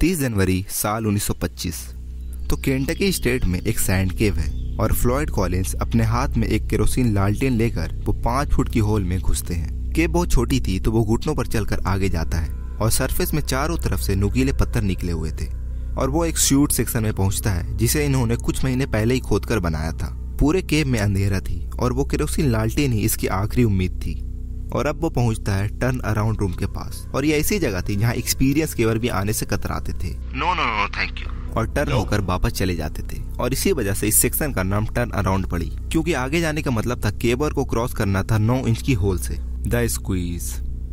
30 जनवरी साल 1925। तो Kentucky state में एक सैंड केव है और फ्लॉयड कॉलिंस अपने हाथ में एक केरोसिन लालटेन लेकर वो 5 फुट की होल में घुसते हैं। केव बहुत छोटी थी तो वो घुटनों पर चलकर आगे जाता है और सरफेस में चारों तरफ से नुकीले पत्थर निकले हुए थे और वो एक शूट सेक्शन में पहुंचता है जिसे इन्होंने कुछ महीने पहले ही खोदकर बनाया था। पूरे केव में अंधेरा थी और वो केरोसिन लालटेन ही इसकी आखिरी उम्मीद थी। और अब वो पहुंचता है टर्न अराउंड रूम के पास और ये ऐसी जगह थी जहाँ एक्सपीरियंस केवर भी आने से कतराते थे, no no no thank you, और टर्न होकर वापस चले जाते थे। और इसी वजह से इस सेक्शन का नाम टर्न अराउंड पड़ी, क्योंकि आगे जाने का मतलब था केवर को क्रॉस करना था 9 इंच की होल से। द स्क्वीज,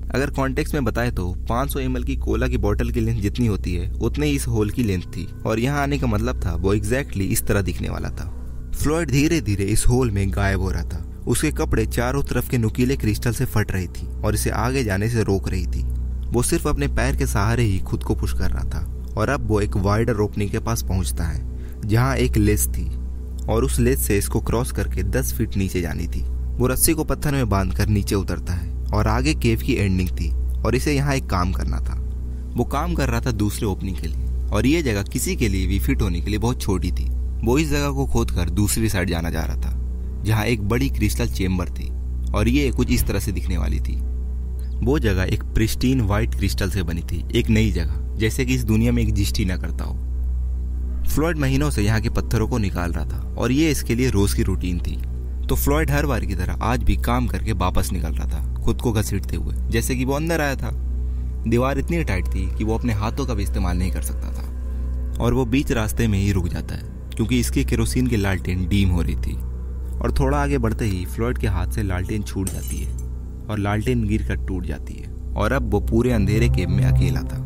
अगर कॉन्टेक्स्ट में बताए तो 500 ml की कोला की बोतल की लेंथ जितनी होती है उतनी इस होल की लेंथ थी और यहाँ आने का मतलब था वो एग्जैक्टली इस तरह दिखने वाला था। फ्लॉयड धीरे धीरे इस होल में गायब हो रहा था। उसके कपड़े चारों तरफ के नुकीले क्रिस्टल से फट रही थी और इसे आगे जाने से रोक रही थी। वो सिर्फ अपने पैर के सहारे ही खुद को पुश कर रहा था और अब वो एक वाइडर ओपनिंग के पास पहुंचता है जहां एक लेस थी और उस लेस से इसको क्रॉस करके 10 फीट नीचे जानी थी। वो रस्सी को पत्थर में बांधकर नीचे उतरता है और आगे केव की एंडिंग थी और इसे यहाँ एक काम करना था। वो काम कर रहा था दूसरे ओपनिंग के लिए और ये जगह किसी के लिए भी फिट होने के लिए बहुत छोटी थी। वो इस जगह को खोदकर दूसरी साइड जाना जा रहा था जहाँ एक बड़ी क्रिस्टल चेम्बर थी और ये कुछ इस तरह से दिखने वाली थी। वो जगह एक प्रिस्टीन व्हाइट क्रिस्टल से बनी थी, एक नई जगह जैसे कि इस दुनिया में एग्जिस्ट ही न करता हो। फ्लॉयड महीनों से यहाँ के पत्थरों को निकाल रहा था और ये इसके लिए रोज की रूटीन थी। तो फ्लॉयड हर बार की तरह आज भी काम करके वापस निकल रहा था, खुद को घसीटते हुए, जैसे कि वो अंदर आया था। दीवार इतनी टाइट थी कि वो अपने हाथों का भी इस्तेमाल नहीं कर सकता था और वो बीच रास्ते में ही रुक जाता है क्योंकि इसकी केरोसिन की लालटेन डीम हो रही थी। और थोड़ा आगे बढ़ते ही फ्लॉयड के हाथ से लालटेन छूट जाती है और लालटेन गिरकर टूट जाती है और अब वो पूरे अंधेरे केव में अकेला था।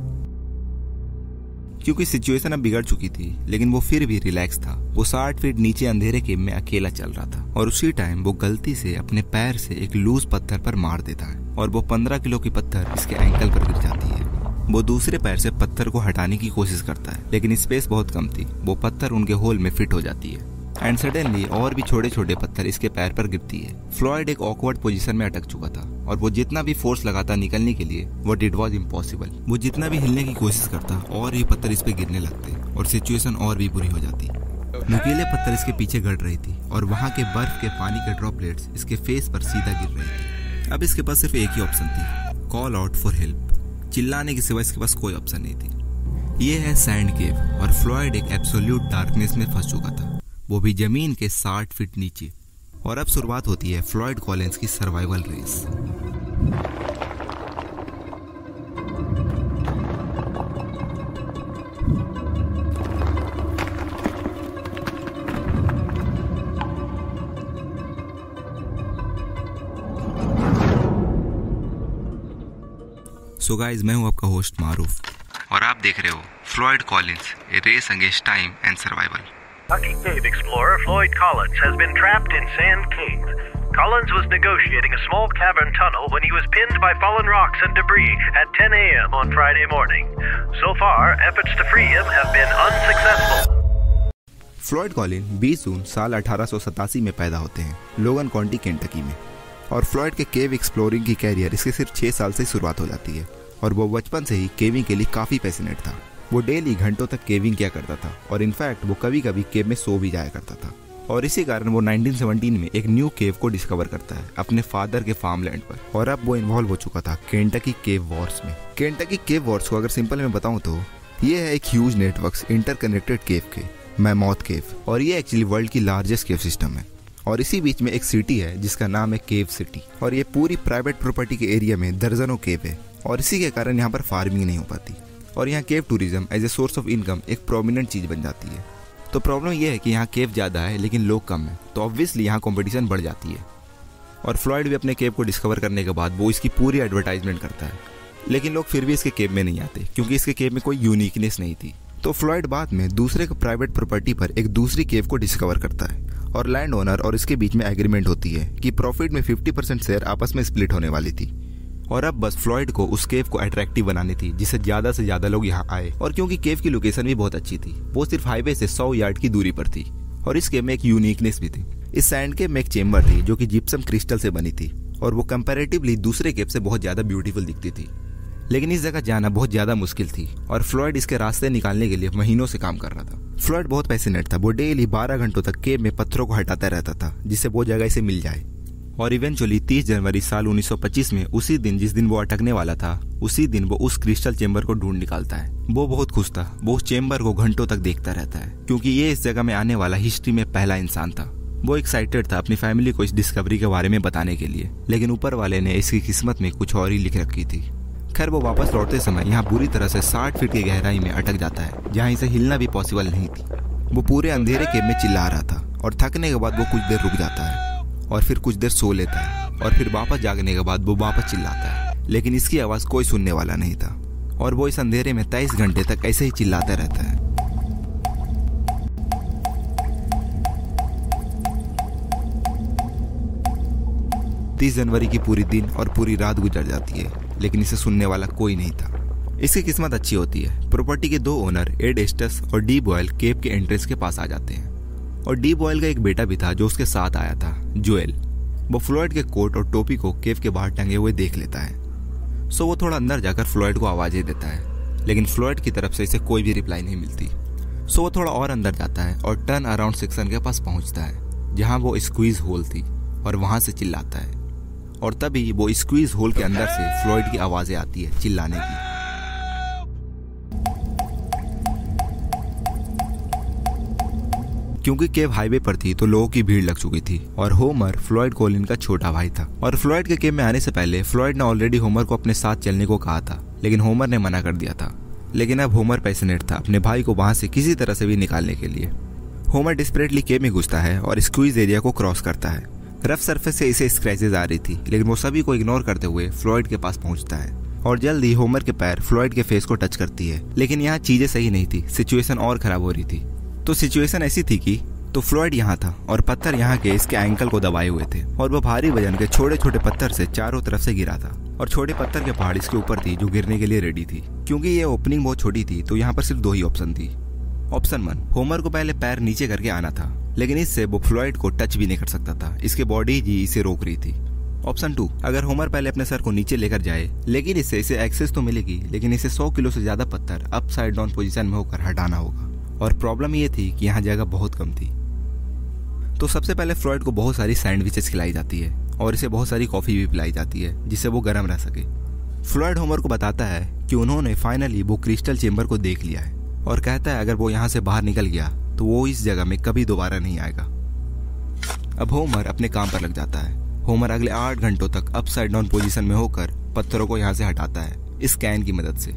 क्योंकि सिचुएशन अब बिगड़ चुकी थी लेकिन वो फिर भी रिलैक्स था। वो 60 फीट नीचे अंधेरे केव में अकेला चल रहा था और उसी टाइम वो गलती से अपने पैर से एक लूज पत्थर पर मार देता है और वो 15 किलो की पत्थर इसके एंकल पर गिर जाती है। वो दूसरे पैर से पत्थर को हटाने की कोशिश करता है लेकिन स्पेस बहुत कम थी। वो पत्थर उनके होल में फिट हो जाती है एंड सडनली और भी छोटे छोटे पत्थर इसके पैर पर गिरती है। फ्लॉयड एक ऑकवर्ड पोजीशन में अटक चुका था और वो जितना भी फोर्स लगाता निकलने के लिए बट इट वाज इम्पॉसिबल। वो जितना भी हिलने की कोशिश करता और ये पत्थर इस पे गिरने लगते और सिचुएशन और भी बुरी हो जाती। नुकीले पत्थर इसके पीछे गड़ रही थी और वहाँ के बर्फ के पानी के ड्रॉपलेट्स इसके फेस पर सीधा गिर रही थी। अब इसके पास सिर्फ एक ही ऑप्शन थी, कॉल आउट फॉर हेल्प। चिल्लाने के सिवा इसके पास कोई ऑप्शन नहीं थी। ये है सैंड केव और फ्लॉयड एक एब्सोल्यूट डार्कनेस में फंस चुका था, वो भी जमीन के 60 फीट नीचे। और अब शुरुआत होती है फ्लॉयड कॉलिंस की सर्वाइवल रेस। सो गाइस, मैं हूं आपका होस्ट मारूफ और आप देख रहे हो Floyd Collins, a race against time and survival. Kentucky cave explorer Floyd Collins has been trapped in Sand Cave. Collins was negotiating a small cavern tunnel when he was pinned by fallen rocks and debris at 10 a.m. on Friday morning. So far, efforts to free him have been unsuccessful. Floyd Colin 20 जून साल 1887 में पैदा होते हैं लोगन county Kentucky में और Floyd के केव exploring की कैरियर इसके सिर्फ 6 साल से शुरुआत हो जाती है और वो बचपन से ही केविंग के लिए काफ़ी पैशनेट था। वो डेली घंटों तक केविंग किया करता था और इनफैक्ट वो कभी कभी केव में सो भी जाया करता था और इसी कारण वो 1917 में एक न्यू केव को डिस्कवर करता है अपने फादर के फार्म लैंड पर और अब वो इन्वॉल्व हो चुका था केंटकी केव वॉर्स में। केंटकी केव वॉर्स को अगर सिंपल में बताऊं तो ये है एक ह्यूज नेटवर्क इंटरकनेक्टेड केव के मैमॉथ केव और ये एक्चुअली वर्ल्ड की लार्जेस्ट केव सिस्टम है। और इसी बीच में एक सिटी है जिसका नाम है केव सिटी और ये पूरी प्राइवेट प्रॉपर्टी के एरिया में दर्जनों केव है और इसी के कारण यहाँ पर फार्मिंग नहीं हो पाती और यहाँ cave tourism as a source of income एक प्रोमिनेंट चीज़ बन जाती है। तो प्रॉब्लम यह है कि यहाँ केव ज़्यादा है लेकिन लोग कम है तो ऑब्वियसली यहाँ कंपटीशन बढ़ जाती है। और फ्लॉयड भी अपने केव को डिस्कवर करने के बाद वो इसकी पूरी एडवर्टाइजमेंट करता है लेकिन लोग फिर भी इसके केव में नहीं आते क्योंकि इसके केव में कोई यूनिकनेस नहीं थी। तो फ्लॉयड बाद में दूसरे के प्राइवेट प्रॉपर्टी पर एक दूसरी केव को डिस्कवर करता है और लैंड ओनर और इसके बीच में एग्रीमेंट होती है कि प्रॉफिट में 50% शेयर आपस में स्प्लिट होने वाली थी। और अब बस फ्लॉयड को उस केव को अट्रैक्टिव बनानी थी जिससे ज्यादा से ज्यादा लोग यहाँ आए और क्योंकि केव की लोकेशन भी बहुत अच्छी थी, वो सिर्फ हाईवे से 100 यार्ड की दूरी पर थी और इस केव में एक यूनिकनेस भी थी। इस सैंड केव में एक चेम्बर थी जो कि जिप्सम क्रिस्टल से बनी थी और वो कंपैरेटिवली दूसरे केव से बहुत ज्यादा ब्यूटीफुल दिखती थी। लेकिन इस जगह जाना बहुत ज्यादा मुश्किल थी और फ्लॉयड इसके रास्ते निकालने के लिए महीनों से काम कर रहा था। फ्लॉयड बहुत पैशनेट था। वो डेली 12 घंटों तक केव में पत्थरों को हटाता रहता था जिससे वो जगह इसे मिल जाए। और इवेंचुअली 30 जनवरी साल 1925 में, उसी दिन जिस दिन वो अटकने वाला था, उसी दिन वो उस क्रिस्टल चेंबर को ढूंढ निकालता है। वो बहुत खुश था। वो उस चेंबर को घंटों तक देखता रहता है क्योंकि ये इस जगह में आने वाला हिस्ट्री में पहला इंसान था। वो एक्साइटेड था अपनी फैमिली को इस डिस्कवरी के बारे में बताने के लिए, लेकिन ऊपर वाले ने इसकी किस्मत में कुछ और ही लिख रखी थी। खैर वो वापस लौटते समय यहाँ बुरी तरह से 60 फीट की गहराई में अटक जाता है जहाँ इसे हिलना भी पॉसिबल नहीं थी। वो पूरे अंधेरे केव में चिल्ला रहा था और थकने के बाद वो कुछ देर रुक जाता है और फिर कुछ देर सो लेता है और फिर वापस जागने के बाद वो वापस चिल्लाता है, लेकिन इसकी आवाज कोई सुनने वाला नहीं था और वो इस अंधेरे में 23 घंटे तक ऐसे ही चिल्लाता रहता है। जनवरी की पूरी दिन और पूरी रात गुजर जाती है, लेकिन इसे सुनने वाला कोई नहीं था। इसकी किस्मत अच्छी होती है। प्रॉपर्टी के 2 ओनर एड एस्टस और डी बॉयल केव के एंट्रेंस के पास आ जाते हैं और डी बॉयल का एक बेटा भी था जो उसके साथ आया था, जोएल। वो फ्लॉयड के कोट और टोपी को केव के बाहर टंगे हुए देख लेता है। सो वो थोड़ा अंदर जाकर फ्लॉयड को आवाजें देता है, लेकिन फ्लॉयड की तरफ से इसे कोई भी रिप्लाई नहीं मिलती। सो वो थोड़ा और अंदर जाता है और टर्न अराउंड सेक्शन के पास पहुंचता है जहां वो स्क्वीज होल थी और वहां से चिल्लाता है और तभी वो स्क्वीज होल के अंदर से फ्लॉयड की आवाजें आती है चिल्लाने की। क्योंकि केव हाईवे पर थी तो लोगों की भीड़ लग चुकी थी और होमर फ्लॉयड कोलिन का छोटा भाई था और फ्लॉयड के केव में आने से पहले फ्लॉयड ने ऑलरेडी होमर को अपने साथ चलने को कहा था, लेकिन होमर ने मना कर दिया था। लेकिन अब होमर पैशनेट था अपने भाई को वहां से किसी तरह से भी निकालने के लिए। होमर डिस्परेटली केव में घुसता है और स्क्वीज एरिया को क्रॉस करता है। रफ सरफेस से इसे स्क्रैचेस आ रही थी, लेकिन वो सभी को इग्नोर करते हुए फ्लॉयड के पास पहुंचता है और जल्द ही होमर के पैर फ्लॉयड के फेस को टच करती है। लेकिन यहाँ चीजें सही नहीं थी, सिचुएशन और खराब हो रही थी। तो सिचुएशन ऐसी थी कि तो फ्लॉयड यहाँ था और पत्थर यहाँ के इसके एंकल को दबाए हुए थे और वो भारी वजन के छोटे छोटे पत्थर से चारों तरफ से गिरा था और छोटे पत्थर के पहाड़ इसके ऊपर थी जो गिरने के लिए रेडी थी। क्योंकि ये ओपनिंग बहुत छोटी थी तो यहाँ पर सिर्फ 2 ही ऑप्शन थी। ऑप्शन 1, होमर को पहले पैर नीचे करके आना था, लेकिन इससे वो फ्लॉयड को टच भी नहीं कर सकता था, इसके बॉडी ही इसे रोक रही थी। ऑप्शन 2, अगर होमर पहले अपने सर को नीचे लेकर जाए, लेकिन इससे इसे एक्सेस तो मिलेगी, लेकिन इसे 100 किलो से ज्यादा पत्थर अपसाइड डाउन पोजीशन में होकर हटाना होगा और प्रॉब्लम ये थी कि यहाँ जगह बहुत कम थी। तो सबसे पहले फ्लॉयड को बहुत सारी सैंडविचेस खिलाई जाती है और इसे बहुत सारी कॉफी भी पिलाई जाती है जिससे वो गर्म रह सके। फ्लॉयड होमर को बताता है कि उन्होंने फाइनली वो क्रिस्टल चेंबर को देख लिया है और कहता है अगर वो यहाँ से बाहर निकल गया तो वो इस जगह में कभी दोबारा नहीं आएगा। अब होमर अपने काम पर लग जाता है। होमर अगले 8 घंटों तक अपसाइड डाउन पोजीशन में होकर पत्थरों को यहाँ से हटाता है इस कैन की मदद से।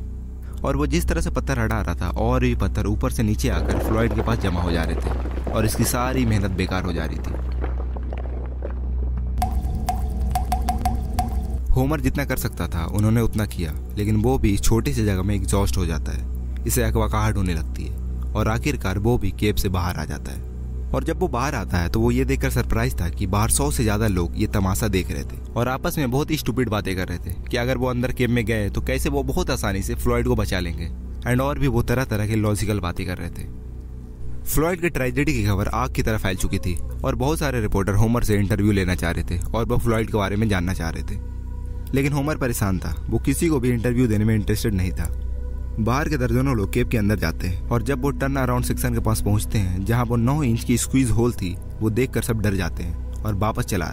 और वो जिस तरह से पत्थर हटा रहा था और भी पत्थर ऊपर से नीचे आकर फ्लॉयड के पास जमा हो जा रहे थे और इसकी सारी मेहनत बेकार हो जा रही थी। होमर जितना कर सकता था उन्होंने उतना किया, लेकिन वो भी छोटी सी जगह में एग्जॉस्ट हो जाता है। इसे अकवाकाहट होने लगती है और आखिरकार वो भी केव से बाहर आ जाता है। और जब वो बाहर आता है तो वो ये देखकर सरप्राइज था कि बाहर 100 से ज्यादा लोग ये तमाशा देख रहे थे और आपस में बहुत ही स्टूपिड बातें कर रहे थे कि अगर वो अंदर केव में गए तो कैसे वो बहुत आसानी से फ्लॉयड को बचा लेंगे एंड और भी वो तरह तरह के लॉजिकल बातें कर रहे थे। फ्लॉयड की ट्रेजेडी की खबर आग की तरह फैल चुकी थी और बहुत सारे रिपोर्टर होमर से इंटरव्यू लेना चाह रहे थे और वो फ्लॉयड के बारे में जानना चाह रहे थे, लेकिन होमर परेशान था। वो किसी को भी इंटरव्यू देने में इंटरेस्टेड नहीं था। बाहर के दर्जनों लोग केव के अंदर जाते हैं और जब वो टर्न अराउंड सेक्शन के पास पहुंचते हैं जहां वो 9 इंच की स्क्वीज होल थी, वो देखकर सब डर जाते हैं और वापस चला।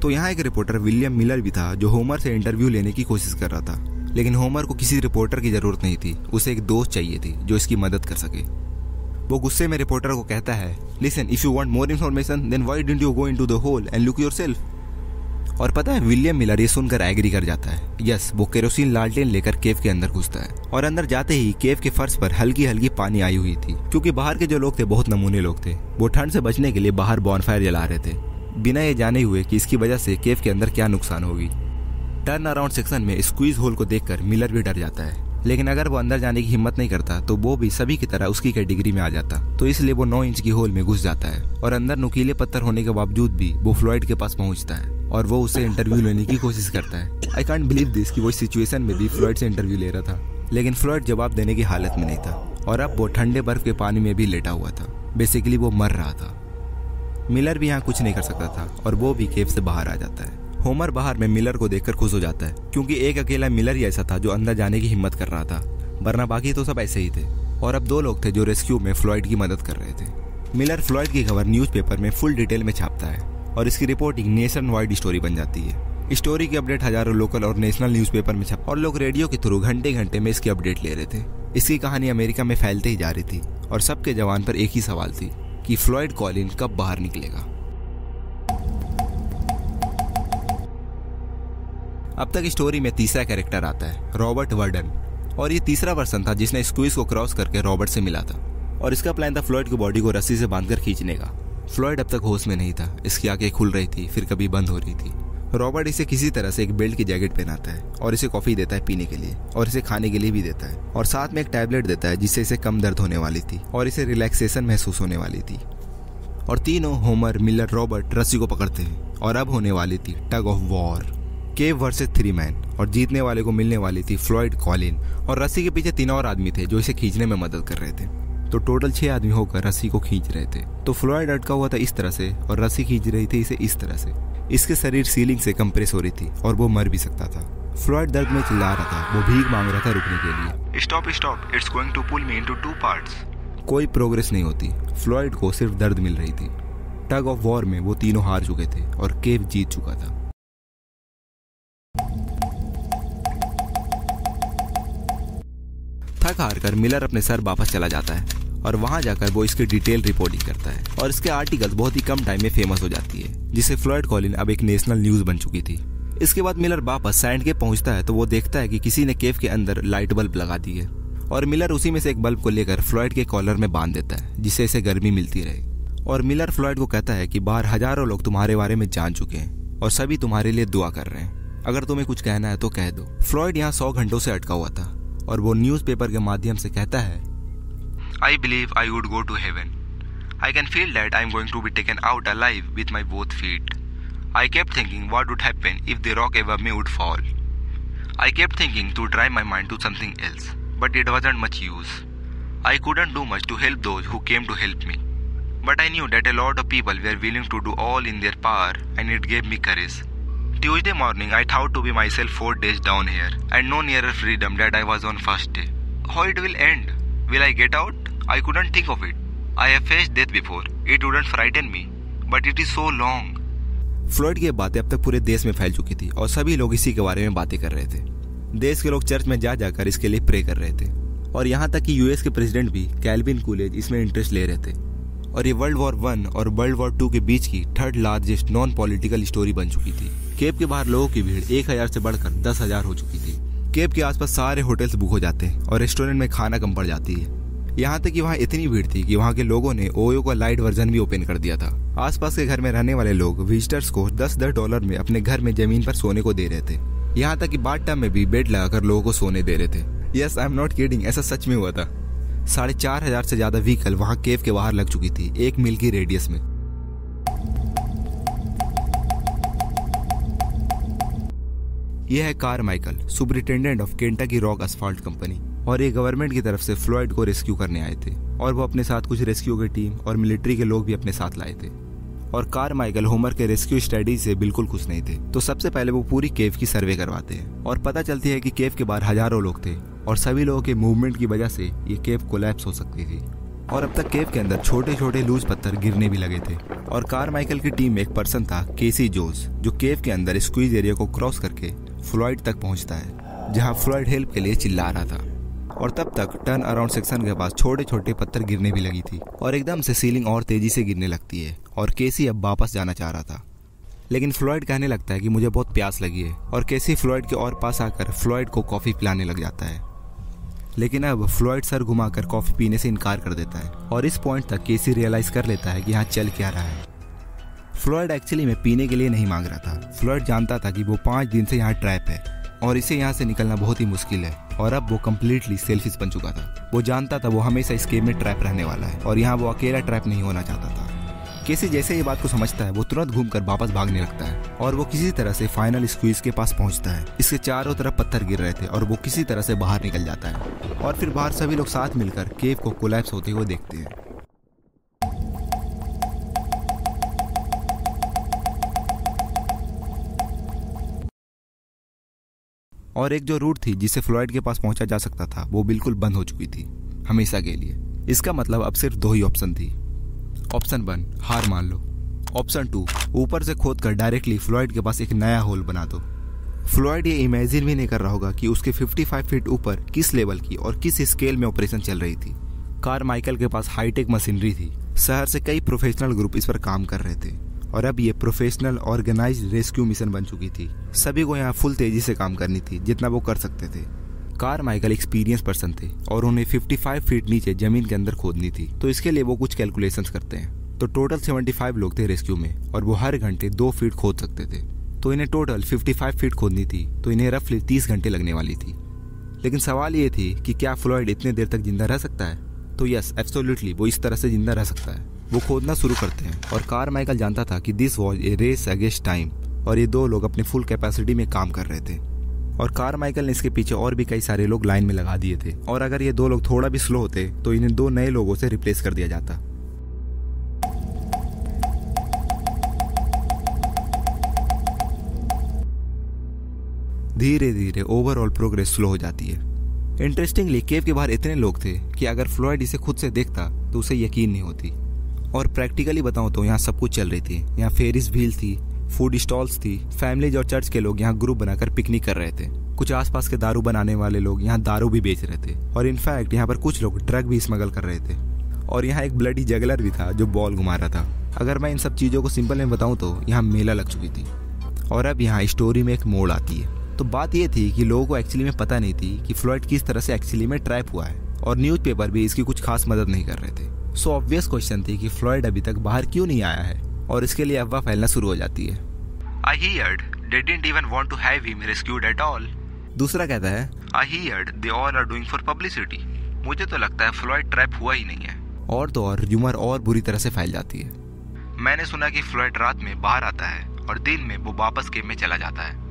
तो यहाँ एक रिपोर्टर विलियम मिलर भी था जो होमर से इंटरव्यू लेने की कोशिश कर रहा था, लेकिन होमर को किसी रिपोर्टर की जरूरत नहीं थी, उसे एक दोस्त चाहिए थी जो इसकी मदद कर सके। वो गुस्से में रिपोर्टर को कहता है, listen, if you want more information then why didn't you go into the hole and look yourself. और पता है विलियम मिलर ये सुनकर एग्री कर जाता है। यस, वो केरोसिन लालटेन लेकर केव के अंदर घुसता है और अंदर जाते ही केव के फर्श पर हल्की हल्की पानी आई हुई थी, क्योंकि बाहर के जो लोग थे बहुत नमूने लोग थे। वो ठंड से बचने के लिए बाहर बॉनफायर जला रहे थे, बिना ये जाने हुए कि इसकी वजह से केव के अंदर क्या नुकसान होगी। टर्न अराउंड सेक्शन में स्क्वीज होल को देखकर मिलर भी डर जाता है, लेकिन अगर वो अंदर जाने की हिम्मत नहीं करता तो वो भी सभी की तरह उसकी कैटेगरी में आ जाता। तो इसलिए वो 9 इंच की होल में घुस जाता है और अंदर नुकीले पत्थर होने के बावजूद भी वो फ्लॉयड के पास पहुंचता है और वो उससे इंटरव्यू लेने की कोशिश करता है। आई कांट बिलीव दिस कि वो इस सिचुएशन में भी फ्लॉयड से इंटरव्यू ले रहा था, लेकिन फ्लॉयड जवाब देने की हालत में नहीं था और अब वो ठंडे बर्फ के पानी में भी लेटा हुआ था। बेसिकली वो मर रहा था। मिलर भी यहाँ कुछ नहीं कर सकता था और वो भी केव से बाहर आ जाता है। होमर बाहर में मिलर को देखकर खुश हो जाता है, क्योंकि एक अकेला मिलर ही ऐसा था जो अंदर जाने की हिम्मत कर रहा था, वरना बाकी तो सब ऐसे ही थे। और अब 2 लोग थे जो रेस्क्यू में फ्लॉयड की मदद कर रहे थे। मिलर फ्लॉयड की खबर न्यूज़पेपर में फुल डिटेल में छापता है और इसकी रिपोर्टिंग नेशन वाइड स्टोरी बन जाती है। स्टोरी की अपडेट हजारों लोकल और नेशनल न्यूज़पेपर में छप और लोग रेडियो के थ्रू घंटे घंटे में इसकी अपडेट ले रहे थे। इसकी कहानी अमेरिका में फैलते ही जा रही थी और सबके जवान पर एक ही सवाल थी कि फ्लॉयड कॉलिन कब बाहर निकलेगा। अब तक स्टोरी में तीसरा कैरेक्टर आता है, रॉबर्ट वर्डन, और ये तीसरा पर्सन था जिसने स्क्वीज को क्रॉस करके रॉबर्ट से मिला था और इसका प्लान था फ्लॉयड की बॉडी को रस्सी से बांधकर खींचने का। फ्लॉयड अब तक होश में नहीं था, इसकी आंखें खुल रही थी फिर कभी बंद हो रही थी। रॉबर्ट इसे किसी तरह से एक बेल्ट की जैकेट पहनाता है और इसे कॉफी देता है पीने के लिए और इसे खाने के लिए भी देता है और साथ में एक टैबलेट देता है जिससे इसे कम दर्द होने वाली थी और इसे रिलैक्सेशन महसूस होने वाली थी। और तीनों होमर, मिलर, रॉबर्ट रस्सी को पकड़ते हैं और अब होने वाली थी tug of war, cave versus 3 man, और जीतने वाले को मिलने वाली थी फ्लॉयड कॉलिन। और रस्सी के पीछे 3 और आदमी थे जो इसे खींचने में मदद कर रहे थे, तो टोटल 6 आदमी होकर रस्सी को खींच रहे थे। तो फ्लॉयड अटका हुआ था इस तरह से और रस्सी खींच रही थी इसे इस तरह से। इसके शरीर सीलिंग से कंप्रेस हो रही थी और वो मर भी सकता था। फ्लॉयड दर्द में चिल्ला रहा था, वो भीख मांग रहा था रुकने के लिए। Stop stop, it's going to pull me into 2 parts. कोई प्रोग्रेस नहीं होती, फ्लॉयड को सिर्फ दर्द मिल रही थी। टग ऑफ वॉर में वो तीनों हार चुके थे और केव जीत चुका था। थक हार कर मिलर अपने सर वापस चला जाता है और वहां जाकर वो इसकी डिटेल रिपोर्टिंग करता है और इसके आर्टिकल्स बहुत ही कम टाइम में फेमस हो जाती है, जिससे फ्लॉयड कॉलिन अब एक नेशनल न्यूज बन चुकी थी। इसके बाद मिलर वापस सैंड केव पहुंचता है तो वो देखता है कि किसी ने केव के अंदर लाइट बल्ब लगा दी है और मिलर उसी में से एक बल्ब को लेकर फ्लॉयड के कॉलर में बांध देता है जिससे इसे गर्मी मिलती रहे। और मिलर फ्लॉयड को कहता है कि बाहर हजारों लोग तुम्हारे बारे में जान चुके हैं और सभी तुम्हारे लिए दुआ कर रहे हैं, अगर तुम्हें कुछ कहना है तो कह दो। फ्लॉयड यहाँ 100 घंटों से अटका हुआ था और वो न्यूज़पेपर के माध्यम से कहता है, I believe I would go to heaven. I can feel that I'm going to be taken out alive with my both feet. I kept thinking what would happen if the rock above me would fall. I kept thinking to drive my mind to something else, but it wasn't much use. I couldn't do much to help those who came to help me. But I knew that a lot of people were willing to do all in their power, and it gave me courage. Tuesday morning I thought to be myself 4 days down here, and no nearer freedom that I was on first day. How it will end? Will I get out? I couldn't think of it. I have faced death before. It wouldn't frighten me, but it is so long. Floyd की बातें अब तक पूरे देश में फैल चुकी थी और सभी लोग इसी के बारे में बातें कर रहे थे। देश के लोग चर्च में जा जाकर इसके लिए प्रे कर रहे थे और यहाँ तक कि यूएस के प्रेसिडेंट भी कैल्विन कूलेज इसमें इंटरेस्ट ले रहे थे। और ये वर्ल्ड वॉर 1 और वर्ल्ड वॉर 2 के बीच की 3rd largest non political story बन चुकी थी। केव के बाहर लोगों की भीड़ 1000 से बढ़कर 10,000 हो चुकी थी। केव के आसपास सारे होटल्स बुक हो जाते हैं और रेस्टोरेंट में खाना कम पड़ जाती है। यहाँ तक कि वहाँ इतनी भीड़ थी कि वहाँ के लोगों ने ओयो का लाइट वर्जन भी ओपन कर दिया था। आसपास के घर में रहने वाले लोग विजिटर्स को $10 में अपने घर में जमीन पर सोने को दे रहे थे। यहाँ तक कि बाथ-टब में भी बेड लगाकर लोगों को सोने दे रहे थे। Yes, I am not kidding, ऐसा सच में हुआ था। 4,500 से ज्यादा व्हीकल वहाँ केव के बाहर लग चुकी थी 1 मील की रेडियस में। यह है Carmichael, superintendent of Kentucky rock asphalt company, और ये गवर्नमेंट की तरफ से फ्लॉयड को रेस्क्यू करने आए थे और वो अपने साथ कुछ रेस्क्यू की टीम और मिलिट्री के लोग भी अपने साथ लाए थे। और कारमाइकल होमर के रेस्क्यू स्ट्रेटजी से बिल्कुल खुश नहीं थे, तो सबसे पहले वो पूरी केव की सर्वे करवाते हैं और पता चलती है कि केव के बाहर हजारों लोग थे और सभी लोगों के मूवमेंट की वजह से ये केव कोलैप्स हो सकती थी। और अब तक केव के अंदर छोटे छोटे लूज पत्थर गिरने भी लगे थे। और कारमाइकल की टीम में एक पर्सन था, केसी जोस, जो केव के अंदर स्क्वीज एरिया को क्रॉस करके फ्लॉयड तक पहुंचता है, जहां फ्लॉयड हेल्प के लिए चिल्ला रहा था। और तब तक टर्न अराउंड सेक्शन के पास छोटे छोटे पत्थर गिरने भी लगी थी और एकदम से सीलिंग और तेजी से गिरने लगती है और केसी अब वापस जाना चाह रहा था। लेकिन फ्लॉयड कहने लगता है कि मुझे बहुत प्यास लगी है और केसी फ्लॉयड के और पास आकर फ्लॉयड को कॉफी पिलाने लग जाता है। लेकिन अब फ्लॉयड सर घुमाकर कॉफी पीने से इनकार कर देता है और इस पॉइंट तक केसी रियलाइज कर लेता है कि यहाँ चल क्या रहा है। फ्लॉयड एक्चुअली में पीने के लिए नहीं मांग रहा था। फ्लॉयड जानता था कि वो 5 दिन से यहाँ ट्रैप है और इसे यहाँ से निकलना बहुत ही मुश्किल है और अब वो कम्प्लीटली सेल्फिश बन चुका था। वो जानता था वो हमेशा इस गेम में ट्रैप रहने वाला है और यहाँ वो अकेला ट्रैप नहीं होना चाहता था। केसी जैसे ये बात को समझता है वो तुरंत घूमकर वापस भागने लगता है और वो किसी तरह से फाइनल स्क्वीज के पास पहुंचता है। इसके चारों तरफ पत्थर गिर रहे थे और वो किसी तरह से बाहर निकल जाता है और फिर बाहर सभी लोग साथ मिलकर केव को कोलैप्स होते हुए देखते हैं। और एक जो रूट थी जिससे फ्लॉयड के पास पहुंचा जा सकता था वो बिल्कुल बंद हो चुकी थी हमेशा के लिए। इसका मतलब अब सिर्फ 2 ही ऑप्शन थी। ऑप्शन 1 हार मान लो, ऑप्शन 2 ऊपर से खोद कर डायरेक्टली फ्लॉयड के पास एक नया होल बना दो। फ्लॉयड ये इमेजिन भी नहीं कर रहा होगा कि उसके 55 फीट ऊपर किस लेवल की और किस स्केल में ऑपरेशन चल रही थी। कारमाइकल के पास हाईटेक मशीनरी थी, शहर से कई प्रोफेशनल ग्रुप इस पर काम कर रहे थे और अब ये प्रोफेशनल ऑर्गेनाइज्ड रेस्क्यू मिशन बन चुकी थी। सभी को यहाँ फुल तेजी से काम करनी थी जितना वो कर सकते थे। कारमाइकल एक्सपीरियंस पर्सन थे और उन्हें 55 फीट नीचे जमीन के अंदर खोदनी थी, तो इसके लिए वो कुछ कैलकुलेशंस करते हैं। तो टोटल 75 लोग थे रेस्क्यू में और वो हर घंटे 2 फीट खोद सकते थे। तो इन्हें टोटल 55 फीट खोदनी थी, तो इन्हें रफली 30 घंटे लगने वाली थी। लेकिन सवाल ये थी कि क्या फ्लॉयड इतने देर तक जिंदा रह सकता है? तो यस, एब्सोल्युटली वो इस तरह से जिंदा रह सकता है। वो खोदना शुरू करते हैं और कारमाइकल जानता था कि this was a race against time और ये 2 लोग अपने फुल कैपेसिटी में काम कर रहे थे। और कारमाइकल ने इसके पीछे और भी कई सारे लोग लाइन में लगा दिए थे और अगर ये 2 लोग थोड़ा भी स्लो होते तो इन्हें 2 नए लोगों से रिप्लेस कर दिया जाता। धीरे धीरे ओवरऑल प्रोग्रेस स्लो हो जाती है। इंटरेस्टिंगली केव के बाहर इतने लोग थे कि अगर फ्लॉयड इसे खुद से देखता तो उसे यकीन नहीं होती। और प्रैक्टिकली बताऊं तो यहाँ सब कुछ चल रही थी। यहाँ फेरिस व्हील थी, फूड स्टॉल्स थी, फैमिलीज और चर्च के लोग यहाँ ग्रुप बनाकर पिकनिक कर रहे थे। कुछ आसपास के दारू बनाने वाले लोग यहाँ दारू भी बेच रहे थे और इनफैक्ट यहाँ पर कुछ लोग ड्रग भी स्मगल कर रहे थे। और यहाँ एक ब्लडी जगलर भी था जो बॉल घुमा रहा था। अगर मैं इन सब चीज़ों को सिंपल में बताऊँ तो यहाँ मेला लग चुकी थी। और अब यहाँ स्टोरी में एक मोड़ आती है। तो बात ये थी कि लोगों को एक्चुअली में पता नहीं थी कि फ्लॉयड किस तरह से एक्चुअली में ट्रैप हुआ है और न्यूज़पेपर भी इसकी कुछ खास मदद नहीं कर रहे थे। सो ऑब्वियस क्वेश्चन थी कि फ्लॉयड अभी तक बाहर क्यों नहीं आया है और इसके लिए अफवाह फैलना शुरू हो जाती है। I heard they didn't even want to have him rescued at all. दूसरा कहता है I heard they all are doing for publicity. मुझे तो लगता है फ्लॉयड ट्रैप हुआ ही नहीं है। और तो और र्यूमर और बुरी तरह से फैल जाती है। मैंने सुना कि फ्लॉयड रात में बाहर आता है और दिन में वो वापस केव में चला जाता है।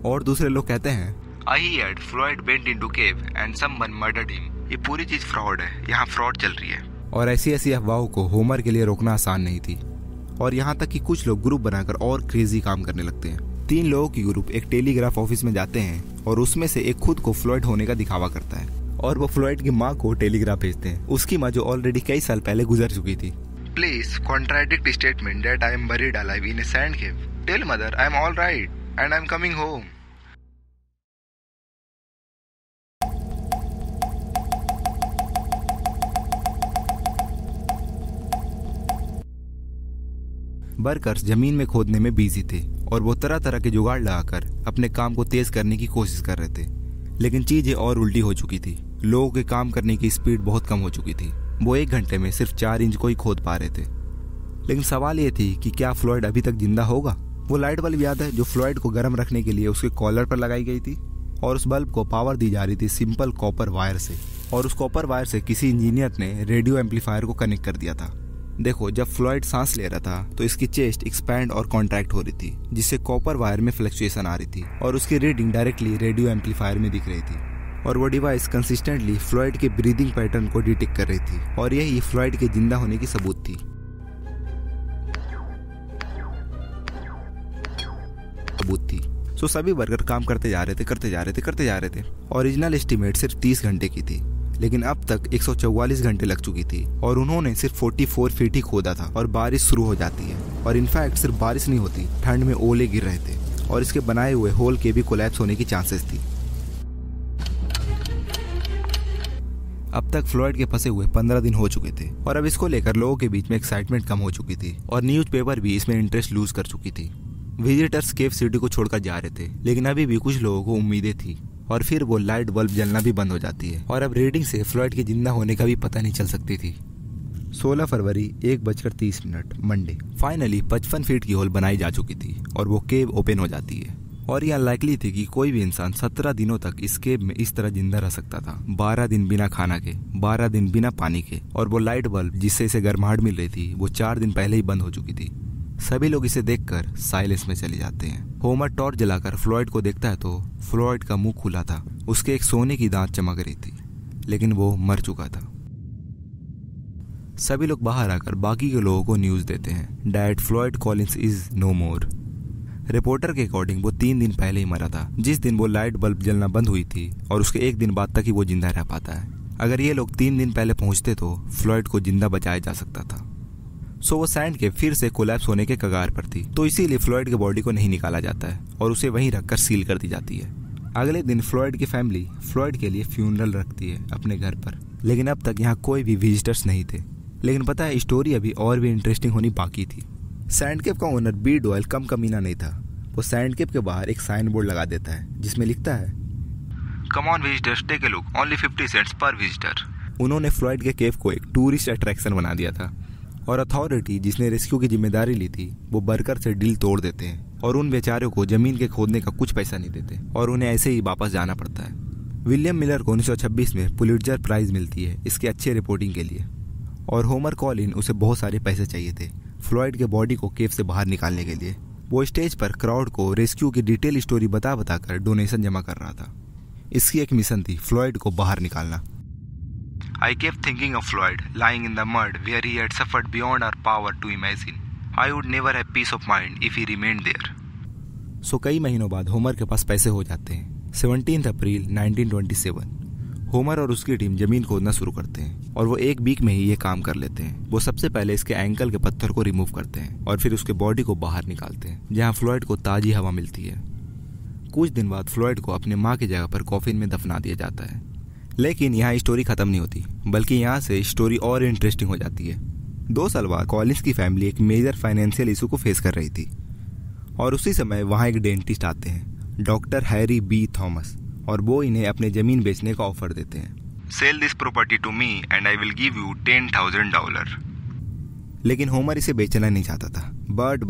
और दूसरे लोग कहते हैं I heard Floyd went into cave and someone murdered him. ये पूरी चीज फ्रॉड है, यहाँ फ्रॉड चल रही है। और ऐसी ऐसी अफवाहों को होमर के लिए रोकना आसान नहीं थी और यहाँ तक कि कुछ लोग ग्रुप बनाकर और क्रेजी काम करने लगते हैं। 3 लोगों की ग्रुप एक टेलीग्राफ ऑफिस में जाते हैं और उसमें से एक खुद को फ्लॉयड होने का दिखावा करता है और वो फ्लॉयड की माँ को टेलीग्राफ भेजते हैं, उसकी माँ जो ऑलरेडी कई साल पहले गुजर चुकी थी। Please contradict statement that I am buried alive in a sand cave. Tell mother I am all right and I am coming home. Workers जमीन में खोदने में बिजी थे और वो तरह तरह के जुगाड़ लगाकर अपने काम को तेज करने की कोशिश कर रहे थे, लेकिन चीजें और उल्टी हो चुकी थी। लोगों के काम करने की स्पीड बहुत कम हो चुकी थी। वो 1 घंटे में सिर्फ 4 इंच को ही खोद पा रहे थे। लेकिन सवाल ये थी कि क्या फ्लॉयड अभी तक जिंदा होगा? वो लाइट बल्ब याद है जो फ्लॉयड को गर्म रखने के लिए उसके कॉलर पर लगाई गई थी और उस बल्ब को पावर दी जा रही थी सिंपल कॉपर वायर से और उस कॉपर वायर से किसी इंजीनियर ने रेडियो एम्पलीफायर को कनेक्ट कर दिया था। देखो, जब फ्लॉयड सांस ले रहा था तो इसकी चेस्ट एक्सपैंड और कॉन्ट्रैक्ट हो रही थी जिससे कॉपर वायर में फ्लक्चुएशन आ रही थी और उसकी रीडिंग डायरेक्टली रेडियो एम्पलीफायर में दिख रही थी और वो डिवाइस कंसिस्टेंटली फ्लॉयड के ब्रीदिंग पैटर्न को डिटेक्ट कर रही थी और यही फ्लॉयड के जिंदा होने की सबूत थी। सो सभी वर्कर काम करते जा रहे थे। ओरिजिनल एस्टिमेट सिर्फ 30 घंटे की थी, लेकिन अब तक 144 घंटे लग चुकी थी और उन्होंने सिर्फ 44 फीट ही खोदा था और बारिश शुरू हो जाती है। और इनफैक्ट सिर्फ बारिश नहीं होती, ठंड में ओले गिर रहे थे और इसके बनाए हुए होल के भी कोलैप्स होने की चांसेस थी। अब तक फ्लॉयड के फंसे हुए 15 दिन हो चुके थे और अब इसको लेकर लोगों के बीच में एक्साइटमेंट कम हो चुकी थी और न्यूज़पेपर भी इसमें इंटरेस्ट लूज कर चुकी थी। विजिटर्स केव सिटी को छोड़कर जा रहे थे, लेकिन अभी भी कुछ लोगों को उम्मीदें थी और फिर वो लाइट बल्ब जलना भी बंद हो जाती है और अब रीडिंग से फ्लॉयड के जिंदा होने का भी पता नहीं चल सकती थी। 16 फरवरी 1:30 मंडे, फाइनली 55 फीट की होल बनाई जा चुकी थी और वो केव ओपन हो जाती है और यह अनलाइकली थी कि कोई भी इंसान 17 दिनों तक इस केव में इस तरह जिंदा रह सकता था। 12 दिन बिना खाना के, 12 दिन बिना पानी के और वो लाइट बल्ब जिससे इसे गर्माहट मिल रही थी वो 4 दिन पहले ही बंद हो चुकी थी। सभी लोग इसे देखकर साइलेंस में चले जाते हैं। होमर टॉर्च जलाकर फ्लॉयड को देखता है तो फ्लॉयड का मुंह खुला था, उसके एक सोने की दांत चमक रही थी, लेकिन वो मर चुका था। सभी लोग बाहर आकर बाकी के लोगों को न्यूज देते हैं, dad Floyd Collins is no more. Reporter के अकॉर्डिंग वो 3 दिन पहले ही मरा था, जिस दिन वो लाइट बल्ब जलना बंद हुई थी और उसके 1 दिन बाद तक ही वो जिंदा रह पाता है। अगर ये लोग 3 दिन पहले पहुंचते तो फ्लॉयड को जिंदा बचाया जा सकता था। सो वो सैंड केव फिर से कोलैप्स होने के कगार पर थी, तो इसीलिए फ्लॉयड के बॉडी को नहीं निकाला जाता है और उसे वहीं रखकर सील कर दी जाती है। अगले दिन फ्लॉयड की फैमिली फ्लॉयड के लिए फ्यूनरल रखती है अपने घर पर, लेकिन अब तक यहाँ कोई भी विजिटर्स नहीं थे। लेकिन पता है, स्टोरी अभी और भी इंटरेस्टिंग होनी बाकी थी। सैंड केव का ओनर बी डॉयल कम कमीना नहीं था। वो सैंड केव के बाहर एक साइन बोर्ड लगा देता है जिसमें लिखता है, come on visitors, take a look, only 50 cents पर विजिटर। उन्होंने फ्लॉयड के केव को एक टूरिस्ट अट्रैक्शन बना दिया था और अथॉरिटी जिसने रेस्क्यू की जिम्मेदारी ली थी वो बर्कर से डील तोड़ देते हैं और उन बेचारों को जमीन के खोदने का कुछ पैसा नहीं देते और उन्हें ऐसे ही वापस जाना पड़ता है। विलियम मिलर को 1926 में पुलिट्जर प्राइज मिलती है इसके अच्छे रिपोर्टिंग के लिए, और होमर कॉलिन उसे बहुत सारे पैसे चाहिए थे फ्लॉयड के बॉडी को केव से बाहर निकालने के लिए। वो स्टेज पर क्राउड को रेस्क्यू की डिटेल स्टोरी बता कर डोनेशन जमा कर रहा था। इसकी एक मिशन थी फ्लॉयड को बाहर निकालना। I kept thinking of Floyd lying in the mud where he had suffered beyond our power to imagine. I would never have peace of mind if he remained there. सो कई महीनों बाद Homer के पास पैसे हो जाते हैं। 17 अप्रैल 1927 होमर और उसकी टीम जमीन खोदना शुरू करते हैं और वो 1 वीक में ही ये काम कर लेते हैं। वो सबसे पहले इसके एंकल के पत्थर को रिमूव करते हैं और फिर उसके बॉडी को बाहर निकालते हैं जहाँ फ्लॉयड को ताजी हवा मिलती है। कुछ दिन बाद फ्लॉयड को अपने माँ की जगह पर कॉफिन में दफना दिया जाता है। लेकिन यहाँ स्टोरी खत्म नहीं होती, बल्कि यहाँ से स्टोरी और इंटरेस्टिंग हो जाती है। 2 साल बाद कॉलिंस की फैमिली एक मेजर फाइनेंशियल इशू को फेस कर रही थी और उसी समय वहाँ एक डेंटिस्ट आते हैं, डॉक्टर हैरी बी थॉमस, और वो इन्हें अपने जमीन बेचने का ऑफर देते हैं। Sell this property to me and I will give you $10,000। लेकिन होमर इसे बेचना नहीं चाहता था। बट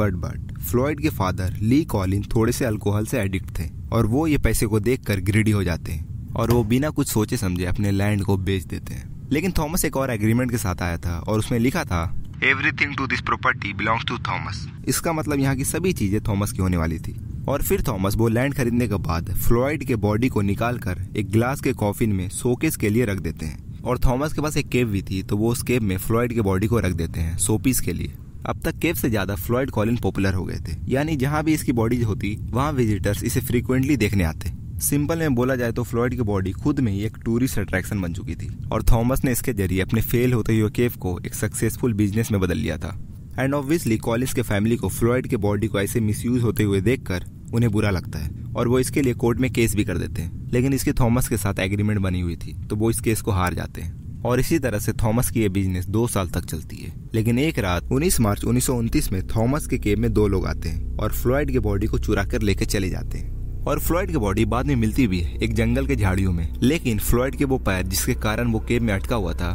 फ्लॉयड के फादर ली कॉलिन थोड़े से अल्कोहल से एडिक्ट थे और वो ये पैसे को देखकर ग्रीडी हो जाते हैं और वो बिना कुछ सोचे समझे अपने लैंड को बेच देते हैं। लेकिन थॉमस एक और एग्रीमेंट के साथ आया था और उसमें लिखा था everything to this property belongs to Thomas. इसका मतलब यहाँ की सभी चीजें थॉमस की होने वाली थी। और फिर थॉमस वो लैंड खरीदने के बाद फ्लॉयड के बॉडी को निकालकर एक ग्लास के कॉफिन में शोकेस के लिए रख देते हैं। और थॉमस के पास एक केव भी थी, तो वो उस केव में फ्लॉयड के बॉडी को रख देते हैं शोपीस के लिए। अब तक केव से ज्यादा फ्लॉयड कॉलिन पॉपुलर हो गए थे, यानी जहाँ भी इसकी बॉडी होती वहाँ विजिटर्स इसे फ्रीक्वेंटली देखने आते। सिंपल में बोला जाए तो फ्लॉयड की बॉडी खुद में ही एक टूरिस्ट अट्रैक्शन बन चुकी थी और थॉमस ने इसके जरिए अपने फेल होते हुए केव को एक सक्सेसफुल बिजनेस में बदल लिया था। एंड ऑब्वियसली कॉलिंस के फैमिली को फ्लॉयड के बॉडी को ऐसे मिसयूज होते हुए देखकर उन्हें बुरा लगता है और वो इसके लिए कोर्ट में केस भी कर देते हैं। लेकिन इसकी थॉमस के साथ एग्रीमेंट बनी हुई थी, तो वो इस केस को हार जाते हैं और इसी तरह से थॉमस की ये बिजनेस 2 साल तक चलती है। लेकिन एक रात 19 मार्च 1929 में थॉमस के केव में 2 लोग आते हैं और फ्लॉयड की बॉडी को चुरा कर लेके चले जाते हैं। और फ्लॉयड की बॉडी बाद में मिलती भी है एक जंगल के झाड़ियों में। लेकिन फ्लॉयड के वो पैर जिसके कारण वो केव में अटका हुआ था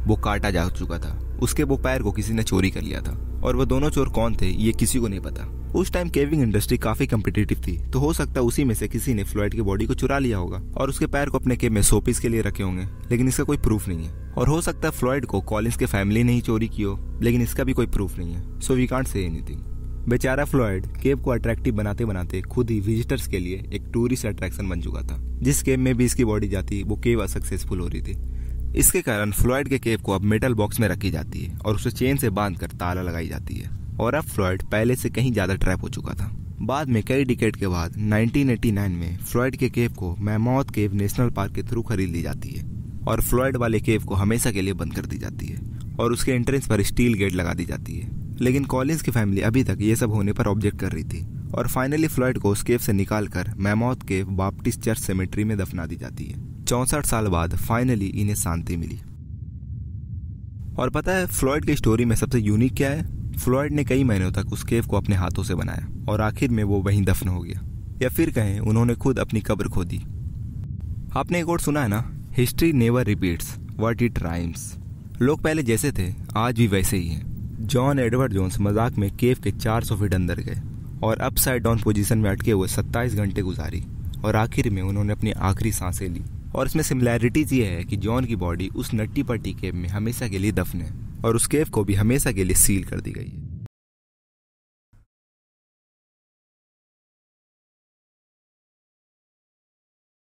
वो काटा जा चुका था। उसके वो पैर को किसी ने चोरी कर लिया था और वो दोनों चोर कौन थे ये किसी को नहीं पता। उस टाइम केविंग इंडस्ट्री काफी कम्पिटिटिव थी, तो हो सकता है उसी में से किसी ने फ्लॉयड की बॉडी को चुरा लिया होगा और उसके पैर को अपने केव में शोपीस के लिए रखे होंगे। लेकिन इसका कोई प्रूफ नहीं है। और हो सकता है फ्लॉयड को कॉलिंस के फैमिली ने ही चोरी की हो, लेकिन इसका भी कोई प्रूफ नहीं है। So we can't say anything. बेचारा फ्लॉयड केव को अट्रैक्टिव बनाते बनाते खुद ही विजिटर्स के लिए एक टूरिस्ट अट्रैक्शन बन चुका था। जिस केव में भी इसकी बॉडी जाती वो केव असक्सेसफुल हो रही थी। इसके कारण फ्लॉयड के केव को अब मेटल बॉक्स में रखी जाती है और उसे चेन से बांधकर ताला लगाई जाती है। और अब फ्लॉयड पहले से कहीं ज्यादा ट्रैप हो चुका था। बाद में कई डिकेड के बाद 1989 में फ्लॉयड के केव को मैमोथ केव नेशनल पार्क के थ्रू खरीद ली जाती है और फ्लॉयड वाले केव को हमेशा के लिए बंद कर दी जाती है और उसके एंट्रेंस पर स्टील गेट लगा दी जाती है। लेकिन कॉलिंस की फैमिली अभी तक ये सब होने पर ऑब्जेक्ट कर रही थी और फाइनली फ्लॉयड को उस केव से निकालकर मैमोथ केव बाप्टिस्ट चर्च सेमेट्री में दफना दी जाती है। 64 साल बाद फाइनली इन्हें शांति मिली। और पता है फ्लॉयड की स्टोरी में सबसे यूनिक क्या है? फ्लॉयड ने कई महीनों तक उस केव को अपने हाथों से बनाया और आखिर में वो वहीं दफन हो गया, या फिर कहें उन्होंने खुद अपनी कब्र खोदी। आपने एक और सुना है ना, history never repeats what it rhymes. लोग पहले जैसे थे आज भी वैसे ही हैं। जॉन एडवर्ड जोन्स मजाक में केव के 400 फीट अंदर गए और अपसाइड डाउन पोजीशन में अटके हुए 27 घंटे गुजारी और आखिर में उन्होंने अपनी आखिरी सांसें ली। और इसमें सिमिलैरिटीज ये है कि जॉन की बॉडी उस नट्टी पट्टी केव में हमेशा के लिए दफन है और उस केव को भी हमेशा के लिए सील कर दी गई है।